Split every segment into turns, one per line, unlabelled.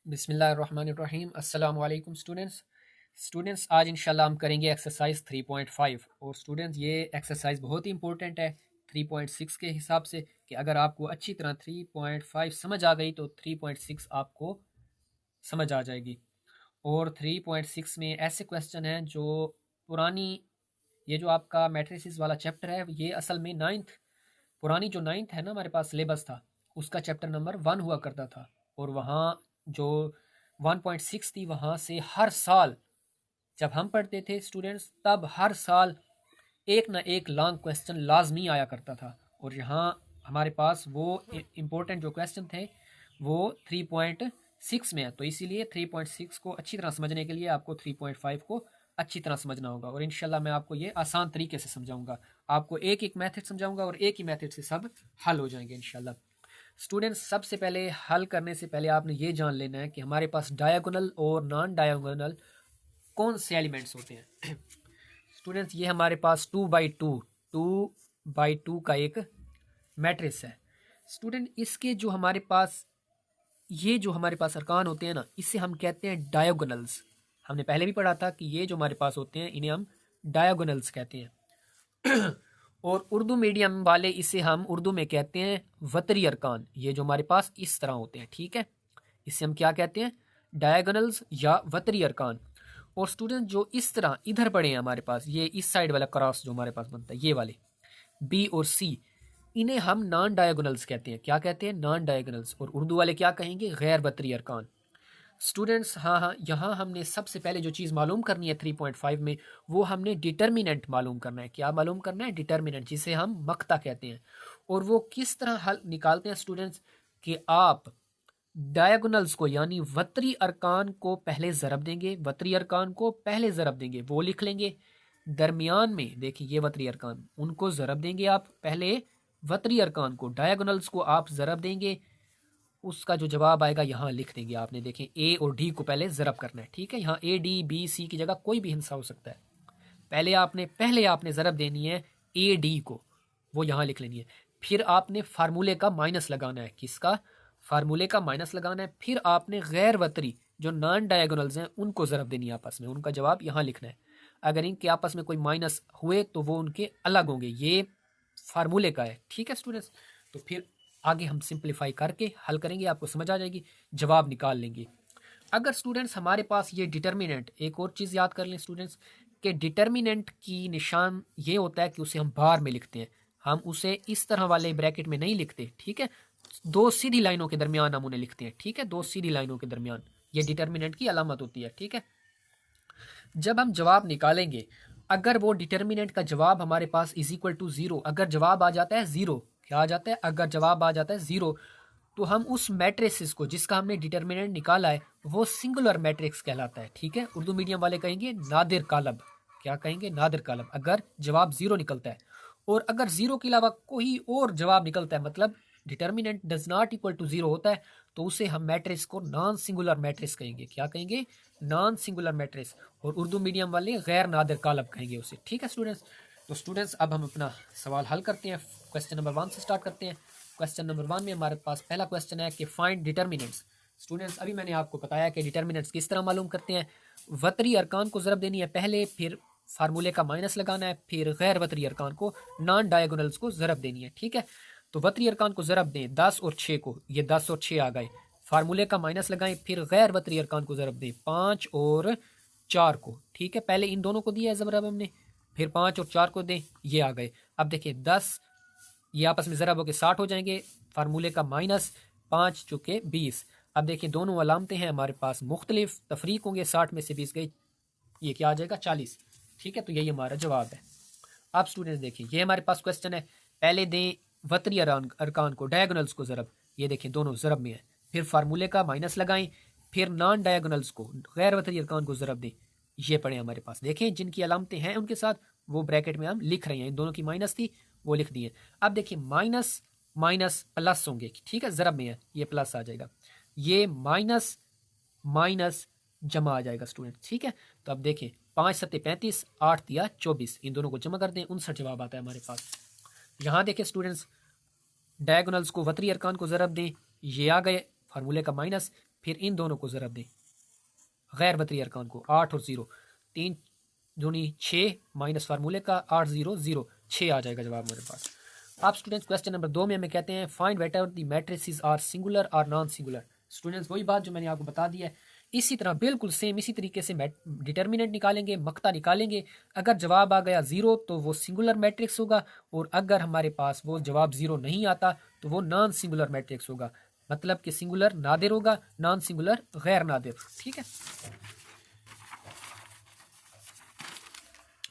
बिस्मिल्लाहिर्रहमानिर्रहीम। अस्सलाम वालेकुम स्टूडेंट्स आज इंशाल्लाह हम करेंगे एक्सरसाइज 3.5। और स्टूडेंट्स ये एक्सरसाइज बहुत ही इंपॉर्टेंट है 3.6 के हिसाब से कि अगर आपको अच्छी तरह 3.5 समझ आ गई तो 3.6 आपको समझ आ जाएगी। और 3.6 में ऐसे क्वेश्चन हैं जो पुरानी, ये जो आपका मैट्रिसेस वाला चैप्टर है ये असल में पुरानी जो नाइन्थ है ना हमारे पास सिलेबस था, उसका चैप्टर नंबर 1 हुआ करता था। और वहाँ जो 1.6 थी वहाँ से हर साल जब हम पढ़ते थे स्टूडेंट्स, तब हर साल एक ना एक लॉन्ग क्वेश्चन लाजमी आया करता था। और यहाँ हमारे पास वो इम्पोर्टेंट जो क्वेश्चन थे वो 3.6 में है, तो इसीलिए 3.6 को अच्छी तरह समझने के लिए आपको 3.5 को अच्छी तरह समझना होगा। और इंशाल्लाह मैं आपको ये आसान तरीके से समझाऊंगा, आपको एक एक मेथड समझाऊंगा और एक ही मेथड से सब हल हो जाएंगे इंशाल्लाह। स्टूडेंट्स सबसे पहले हल करने से पहले आपने ये जान लेना है कि हमारे पास डायगोनल और नॉन डायगोनल कौन से एलिमेंट्स होते हैं। स्टूडेंट्स ये हमारे पास 2 बाई टू का एक मैट्रिक्स है। स्टूडेंट इसके जो हमारे पास अरकान होते हैं ना, इसे हम कहते हैं डायगोनल्स। हमने पहले भी पढ़ा था कि ये जो हमारे पास होते हैं इन्हें हम डायगोनल्स कहते हैं। और उर्दू मीडियम वाले इसे हम उर्दू में कहते हैं वतरी अरकान। ये जो हमारे पास इस तरह होते हैं, ठीक है, इसे हम क्या कहते हैं, डायगोनल्स या वतरी अरकान। और स्टूडेंट जो इस तरह इधर पड़े हैं हमारे पास, ये इस साइड वाला क्रॉस जो हमारे पास बनता है, ये वाले बी और सी, इन्हें हम नॉन डायगोनल्स कहते हैं। क्या कहते हैं? Non diagonals. और उर्दू वाले क्या कहेंगे? गैर वतरी अरकान। स्टूडेंट्स हाँ, यहाँ हमने सबसे पहले जो चीज़ मालूम करनी है 3.5 में, वो हमने डिटर्मिनेंट मालूम करना है। क्या मालूम करना है? डिटर्मिनेंट, जिसे हम मक्ता कहते हैं। और वो किस तरह हल निकालते हैं स्टूडेंट्स, कि आप डायगोनल्स को यानी वतरी अरकान को पहले ज़रब देंगे, वतरी अरकान को पहले ज़रब देंगे, वो लिख लेंगे। दरमियान में देखिए ये वतरी अरकान, उनको ज़रब देंगे आप पहले, वतरी अरकान को, डायगोनल्स को आप ज़रब देंगे, उसका जो जवाब आएगा यहाँ लिख देंगे आपने। देखें ए और डी को पहले ज़रब करना है, ठीक है। यहाँ ए डी बी सी की जगह कोई भी हिस्सा हो सकता है। पहले आपने ज़रब देनी है ए डी को, वो यहाँ लिख लेनी है। फिर आपने फार्मूले का माइनस लगाना है। किसका? फार्मूले का माइनस लगाना है। फिर आपने गैर वतरी जो नॉन डायगोनल्स हैं उनको ज़रब देनी है आपस में, उनका जवाब यहाँ लिखना है। अगर इनके आपस में कोई माइनस हुए तो वो उनके अलग होंगे। ये फार्मूले का है, ठीक है स्टूडेंट्स। तो फिर आगे हम सिंप्लीफाई करके हल करेंगे, आपको समझ आ जाएगी, जवाब निकाल लेंगे। अगर स्टूडेंट्स हमारे पास ये डिटर्मिनेंट, एक और चीज़ याद कर लें स्टूडेंट्स, कि डिटर्मिनेंट की निशान ये होता है कि उसे हम बार में लिखते हैं, हम उसे इस तरह वाले ब्रैकेट में नहीं लिखते, ठीक है। दो सीधी लाइनों के दरमियान हम उन्हें लिखते हैं, ठीक है, दो सीधी लाइनों के दरमियान, ये डिटर्मिनेंट की अलामत होती है, ठीक है। जब हम जवाब निकालेंगे, अगर वो डिटर्मिनेंट का जवाब हमारे पास इज इक्वल टू ज़ीरो, अगर जवाब आ जाता है ज़ीरो, क्या आ जाता है? अगर जवाब आ जाता है ज़ीरो, तो हम उस मैट्रिक्स को जिसका हमने डिटर्मिनेंट निकाला है वो सिंगुलर मैट्रिक्स कहलाता है, ठीक है। उर्दू मीडियम वाले कहेंगे नादिर कालब। क्या कहेंगे? नादिर कालब, अगर जवाब ज़ीरो निकलता है। और अगर ज़ीरो के अलावा कोई और जवाब निकलता है, मतलब determinant does not equal to zero होता है, तो उसे हम मैट्रिक्स को नॉन सिंगुलर मैट्रिक्स कहेंगे। क्या कहेंगे? Non singular matrix. और उर्दू मीडियम वाले गैर नादिर कालब कहेंगे उसे, ठीक है स्टूडेंट्स। तो स्टूडेंट्स अब हम अपना सवाल हल करते हैं, क्वेश्चन नंबर 1 से स्टार्ट करते हैं। क्वेश्चन नंबर 1 में हमारे पास पहला क्वेश्चन है कि फाइंड डिटर्मिनेंट्स। स्टूडेंट्स अभी मैंने आपको बताया कि डिटर्मिनेंट्स किस तरह मालूम करते हैं। वतरी अरकान को ज़रब देनी है पहले, फिर फार्मूले का माइनस लगाना है, फिर गैर वतरी अरकान को, नॉन डायगोनल्स को ज़रब देनी है, ठीक है। तो वतरी अरकान को ज़रब दें 10 और 6 को, ये 10 और 6 आ गए। फार्मूले का माइनस लगाएं, फिर गैर वतरी अरकान को ज़रब दें 5 और 4 को, ठीक है। पहले इन दोनों को दिया है ज़रब हमने, फिर 5 और 4 को दें, ये आ गए। अब देखिए 10 ये आपस में ज़रब होकर 60 हो जाएंगे, फार्मूले का माइनस 5 चुके 20। अब देखिए दोनों अलामतें हैं हमारे पास मुख्तलिफ, तफरीक होंगे, 60 में से 20 गई, ये क्या आ जाएगा? 40, ठीक है। तो यही हमारा जवाब है। अब स्टूडेंट्स देखिए ये हमारे पास क्वेश्चन है, पहले दें वतरी अरकान को, डायगोनल्स को ज़रब, ये देखिए दोनों ज़रब में है, फिर फार्मूले का माइनस लगाएं, फिर नॉन डायगोनल्स को, गैर वतरी अरकान को ज़रब दें, ये पढ़े हमारे पास। देखें जिनकी अलामतें हैं उनके साथ वो ब्रैकेट में हम लिख रहे हैं, इन दोनों की माइनस थी वो लिख दिए। अब देखिए माइनस माइनस प्लस होंगे, ठीक है, ज़रब में है, ये प्लस आ जाएगा, ये माइनस माइनस जमा आ जाएगा स्टूडेंट, ठीक है। तो अब देखें 5 सत्ते 35, 8 दिया 24, इन दोनों को जमा कर दें, 59 जवाब आता है हमारे पास। यहाँ देखें स्टूडेंट्स, डायगोनल्स को, वतरी अरकान को ज़रब दें, ये आ गए, फार्मूले का माइनस, फिर इन दोनों को ज़रब दें गैर बतरी अरकान को, 8 और 0, 3 दूनी 6 माइनस फार्मूले का 8 0 0, 6 आ जाएगा जवाब मेरे पास। अब स्टूडेंट्स क्वेश्चन नंबर 2 में हमें कहते हैं find whether the matrices are singular और नॉन सिंगुलर। स्टूडेंट्स वही बात जो मैंने आपको बता दी है, इसी तरह बिल्कुल सेम इसी तरीके से डिटर्मिनेंट निकालेंगे, मक्ता निकालेंगे। अगर जवाब आ गया 0 तो वो सिंगुलर मैट्रिक्स होगा, और अगर हमारे पास वो जवाब 0 नहीं आता तो वो नॉन सिंगुलर मैट्रिक्स होगा। मतलब कि सिंगुलर नादिर होगा, नॉन सिंगुलर गैर नादिर। ठीक है,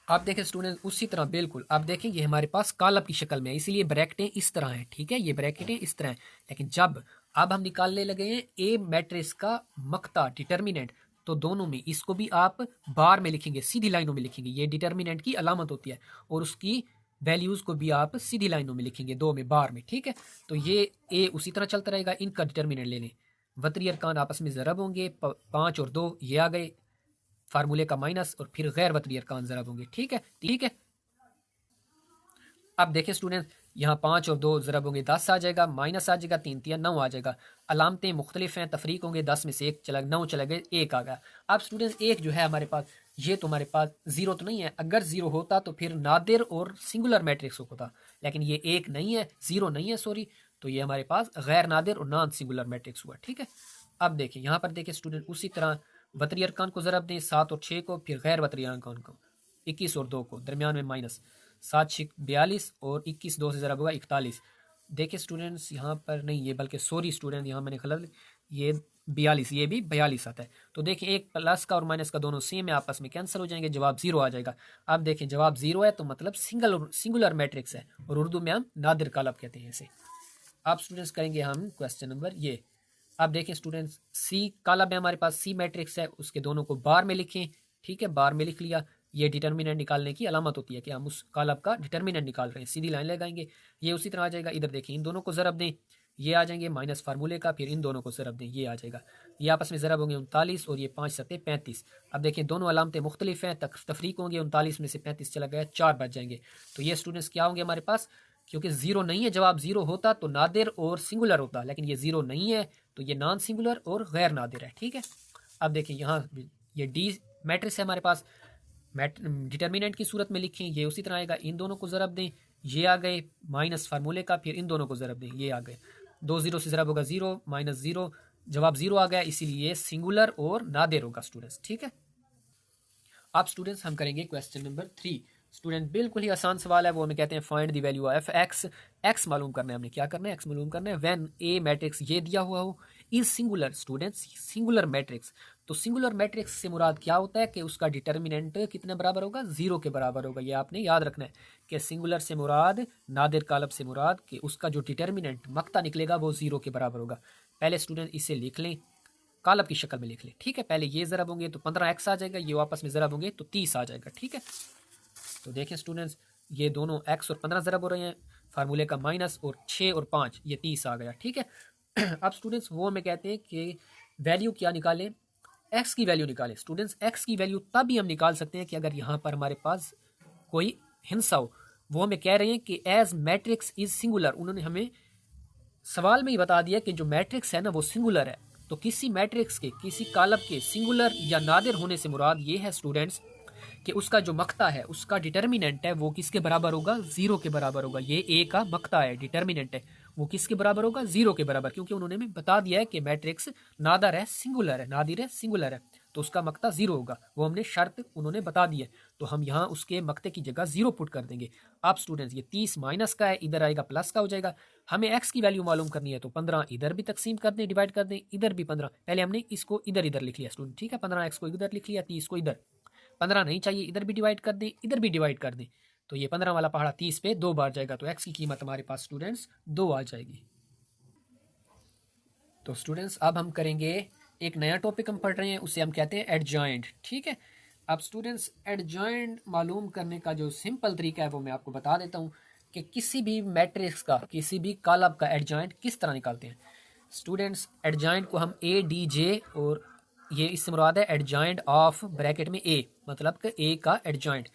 आप देखें स्टूडेंट उसी तरह बिल्कुल आप देखें ये हमारे पास कॉलम की शक्ल में है, इसीलिए ब्रैकेटें इस तरह हैं। ठीक है, ये ब्रैकेटें इस तरह हैं, लेकिन जब अब हम निकालने लगे हैं ए मैट्रिक्स का मक्ता डिटर्मिनेंट, तो दोनों में इसको भी आप बार में लिखेंगे, सीधी लाइनों में लिखेंगे। ये डिटर्मिनेंट की अलामत होती है, और उसकी वैल्यूज को भी आप सीधी लाइनों में लिखेंगे, दो में बार में। ठीक है, तो ये ए उसी तरह चलता रहेगा। इनका डिटर्मिनेंट ले लें, वतरी अरकान आपस में ज़रब होंगे, 5 और 2 ये आ गए फार्मूले का माइनस, और फिर गैर वतरी अरकान ज़रब होंगे। ठीक है, ठीक है। अब देखें स्टूडेंट, यहाँ 5 और 2 ज़रब होंगे 10 आ जाएगा, माइनस आ जाएगा 3 3 9 आ जाएगा। अलामतें मुख्तलिफ हैं, तफरीक होंगे, 10 में से 1 चला 9 चला गए, 1 आ गया। अब स्टूडेंट एक जो है हमारे पास, ये तो हमारे पास 0 तो नहीं है। अगर 0 होता तो फिर नादिर और सिंगुलर मैट्रिक्स होता, लेकिन ये 1 नहीं है, 0 नहीं है सॉरी, तो ये हमारे पास गैर नादिर और नॉन सिंगुलर मैट्रिक्स हुआ। ठीक है, अब देखें यहाँ पर देखें स्टूडेंट उसी तरह वतरी अरकान को ज़रब दें 7 और 6 को, फिर गैर वतरी अरकान को 21 और 2 को, दरमियान में माइनस 7 6 42 और 21 2 से ज़रब होगा 41। देखिए स्टूडेंट्स यहाँ पर नहीं, ये बल्कि सॉरी स्टूडेंट यहाँ मैंने गलत, ये 42, ये भी 42 आता है। तो देखिए एक प्लस का और माइनस का दोनों सेम है, आपस में कैंसिल हो जाएंगे, जवाब 0 आ जाएगा। अब देखें जवाब 0 है तो मतलब सिंगुलर मैट्रिक्स है, और उर्दू में हम नादिर कालब कहते हैं इसे। अब स्टूडेंट्स करेंगे हम क्वेश्चन नंबर ये। अब देखें स्टूडेंट्स सी कालब है हमारे पास, सी मैट्रिक्स है, उसके दोनों को बार में लिखें। ठीक है, बार में लिख लिया। ये डिटर्मिनेंट निकालने की अलामत होती है कि हम उस कालब का डिटर्मिनेंट निकाल रहे हैं, सीधी लाइन लगाएंगे, ये उसी तरह आ जाएगा। इधर देखें इन दोनों को ज़रब दें, ये आ जाएंगे माइनस फार्मूले का, फिर इन दोनों को ज़रब दें, ये आ जाएगा। ये आपस में ज़रब होंगे 39 और ये 5 7 35। अब देखें दोनों अलामतें मुख्तलिफ हैं, तफरीक होंगे, 39 में से 35 चला गया, 4 बच जाएंगे। तो ये स्टूडेंट्स क्या होंगे हमारे पास, क्योंकि 0 नहीं है, जवाब 0 होता तो नादिर और सिंगुलर होता, लेकिन ये 0 नहीं है तो ये नॉन सिंगुलर और गैर नादिर है। ठीक है, अब देखिए यहाँ ये डी मैट्रिक्स है हमारे पास, डिटर्मिनेंट की सूरत में लिखें, ये उसी तरह आएगा। इन दोनों को ज़रब दें, ये आ गए माइनस फार्मूले का, फिर इन दोनों को ज़रब दें, ये आ गए। 2 0 से ज़रब होगा 0 माइनस 0, जवाब 0 आ गया, इसीलिए सिंगुलर और नादिर होगा स्टूडेंट्स। ठीक है, अब स्टूडेंट्स हम करेंगे क्वेश्चन नंबर 3। स्टूडेंट बिल्कुल ही आसान सवाल है, वो हमें कहते हैं find the value of x. X मालूम करना है, हमने क्या करना है, एक्स मालूम करना है व्हेन ए मैट्रिक्स ये दिया हुआ हो is singular. Students singular matrix, तो सिंगुलर मैट्रिक्स से मुराद क्या होता है कि उसका डिटर्मिनेंट कितने बराबर होगा, 0 के बराबर होगा। ये आपने याद रखना है कि सिंगुलर से मुराद, नादिर कालब से मुराद कि उसका जो डिटर्मिनेंट मक्ता निकलेगा वो 0 के बराबर होगा। पहले स्टूडेंट इसे लिख लें, कालब की शक्ल में लिख लें। ठीक है, पहले ये ज़रब होंगे तो 15x आ जाएगा, ये वापस में ज़रब होंगे तो 30 आ जाएगा। ठीक है, तो देखें स्टूडेंट्स ये दोनों x और 15 ज़रब हो रहे हैं, फार्मूले का माइनस, और 6 और 5 ये 30 आ गया। ठीक है, अब स्टूडेंट्स वो हमें कहते हैं कि वैल्यू क्या निकालें, x की वैल्यू निकालें। स्टूडेंट्स x की वैल्यू तब ही हम निकाल सकते हैं कि अगर यहाँ पर हमारे पास कोई हिंसा हो। वो हमें कह रहे हैं कि एज मैट्रिक्स इज सिंगुलर, उन्होंने हमें सवाल में ही बता दिया कि जो मैट्रिक्स है ना वो सिंगुलर है। तो किसी मैट्रिक्स के, किसी कालब के सिंगुलर या नादिर होने से मुराद ये है स्टूडेंट्स कि उसका जो मक्ता है, उसका डिटर्मिनेंट है वो किसके बराबर होगा, 0 के बराबर होगा। ये ए का मक्ता है, डिटर्मिनेंट है, वो किसके बराबर होगा, 0 के बराबर, क्योंकि उन्होंने हमें बता दिया है कि मैट्रिक्स नादर है, सिंगुलर है, नादिर है, सिंगुलर है, तो उसका मक्ता 0 होगा। वो हमने शर्त उन्होंने बता दी है, तो हम यहाँ उसके मक्ते की जगह 0 पुट कर देंगे। अब स्टूडेंट्स ये 30 माइनस का है, इधर आएगा प्लस का हो जाएगा। हमें एक्स की वैल्यू मालूम करनी है, तो 15 इधर भी तकसीम कर दें, डिवाइड कर दें, इधर भी 15। पहले हमने इसको इधर इधर लिख लिया स्टूडेंट। ठीक है, 15x को इधर लिख लिया, 30 को इधर। 15 नहीं चाहिए, इधर भी डिवाइड कर दें, इधर भी डिवाइड कर दें, तो ये 15 वाला पहाड़ा 30 पे 2 बार जाएगा, तो एक्स की कीमत हमारे पास स्टूडेंट्स 2 आ जाएगी। तो स्टूडेंट्स अब हम करेंगे एक नया टॉपिक हम पढ़ रहे हैं, उसे हम कहते हैं एडजॉइंट। ठीक है, अब स्टूडेंट्स एडजॉइंट मालूम करने का जो सिंपल तरीका है वो मैं आपको बता देता हूँ कि किसी भी मैट्रिक्स का, किसी भी कालब का एडजॉइंट किस तरह निकालते हैं। स्टूडेंट्स एडजॉइंट को हम ए डी जे, और ये इससे मुराद है एडजॉइंट ऑफ ब्रैकेट में ए, मतलब कि ए का एडजॉइंट।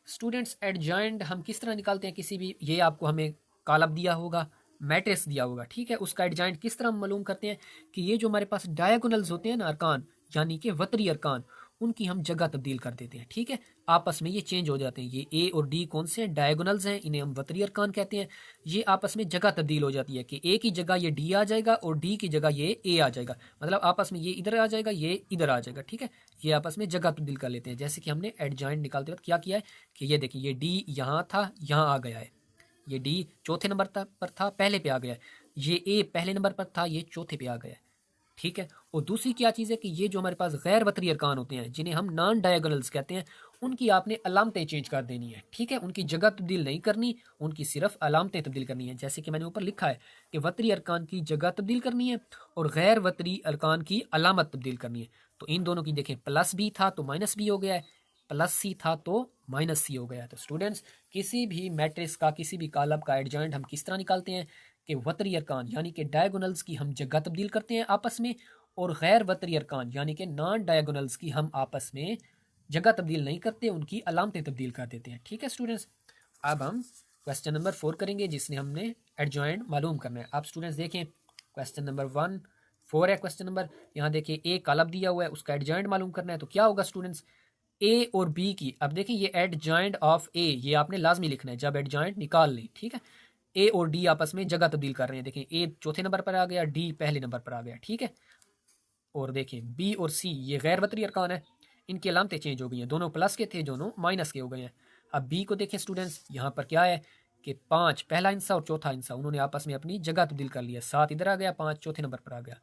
स्टूडेंट्स एडजॉइंट हम किस तरह निकालते हैं किसी भी, ये आपको हमें कालब दिया होगा, मैट्रिक्स दिया होगा, ठीक है, उसका एडजॉइंट किस तरह हम मालूम करते हैं कि ये जो हमारे पास डायगोनल्स होते हैं ना अरकान, यानी कि वतरी अरकान, उनकी हम जगह तब्दील कर देते हैं, ठीक है, आपस में ये चेंज हो जाते हैं। ये ए और डी कौन से हैं? डायगोनल्स हैं, इन्हें हम वतरी अरकान कहते हैं। ये आपस में जगह तब्दील हो जाती है कि ए की जगह ये डी आ जाएगा और डी की जगह ये ए आ जाएगा, मतलब आपस में ये इधर आ जाएगा, ये इधर आ जाएगा, ठीक है, ये आपस में जगह तब्दील कर लेते हैं। जैसे कि हमने एडजॉइंट निकालते वक्त क्या किया है कि ये देखिए, ये डी यहाँ था, यहाँ आ गया है, ये डी चौथे नंबर पर था, पहले पे आ गया है, ये ए पहले नंबर पर था, ये चौथे पे आ गया है, ठीक है। और दूसरी क्या चीज़ है कि ये जो हमारे पास गैर वतरी अरकान होते हैं, जिन्हें हम नॉन डायगोनल्स कहते हैं, उनकी आपने अलामतें चेंज कर देनी है, ठीक है, उनकी जगह तब्दील नहीं करनी, उनकी सिर्फ अलामतें तब्दील करनी है। जैसे कि मैंने ऊपर लिखा है कि वतरी अरकान की जगह तब्दील करनी है और गैर वतरी अरकान की अलामत तब्दील करनी है। तो इन दोनों की देखें, प्लस बी था तो माइनस बी हो गया है, प्लस सी था तो माइनस सी हो गया है। तो स्टूडेंट्स, किसी भी मैट्रिक्स का, किसी भी कॉलम का एडजॉइंट हम किस तरह निकालते हैं कि वतरी अरकान यानी कि डायगोनल्स की हम जगह तब्दील करते हैं आपस में, और गैर वतरी अरकान यानी कि नॉन डायगोनल्स की हम आपस में जगह तब्दील नहीं करते, उनकी अलामतें तब्दील कर देते हैं, ठीक है स्टूडेंट्स। अब हम क्वेश्चन नंबर 4 करेंगे, जिसने हमने एडजॉइंट मालूम करना है। आप स्टूडेंट्स देखें, क्वेश्चन नंबर 4 है क्वेश्चन नंबर, यहाँ देखिए ए कॉलम दिया हुआ है, उसका एडजॉइंट मालूम करना है। तो क्या होगा स्टूडेंट्स, ए और बी की, अब देखिए ये एडजॉइंट ऑफ ए, ये आपने लाजमी लिखना है जब एडजॉइंट निकाल लें, ठीक है। ए और डी आपस में जगह तब्दील कर रहे हैं, देखें ए चौथे नंबर पर आ गया, डी पहले नंबर पर आ गया, ठीक है। और देखें बी और सी ये गैर वतरी अरकान है, इनकी अलामतें चेंज हो गई हैं, दोनों प्लस के थे, दोनों माइनस के हो गए हैं। अब बी को देखें स्टूडेंट्स, यहाँ पर क्या है कि 5 पहला हिस्सा और चौथा हिस्सा उन्होंने आपस में अपनी जगह तब्दील कर लिया, 7 इधर आ गया, 5 चौथे नंबर पर आ गया।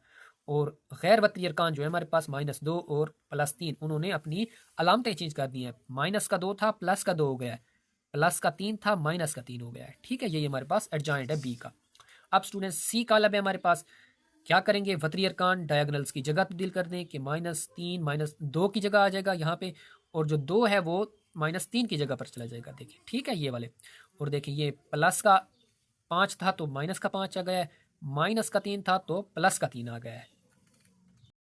और गैर वतरी अरकान जो है हमारे पास -2 और +3, उन्होंने अपनी अलामतें चेंज कर दी हैं, माइनस का 2 था प्लस का 2 हो गया है, प्लस का 3 था माइनस का 3 हो गया है, ठीक है। ये हमारे पास एडजॉइंट है बी का। अब स्टूडेंट्स सी कॉलम है हमारे पास, क्या करेंगे, वतरी अरकान डायगोनल्स की जगह तब्दील कर दें कि -3 -2 की जगह आ जाएगा यहाँ पे, और जो 2 है वो -3 की जगह पर चला जाएगा, देखिए, ठीक है, ये वाले। और देखिए ये प्लस का 5 था तो माइनस का 5 आ गया है, माइनस का 3 था तो प्लस का 3 आ गया है,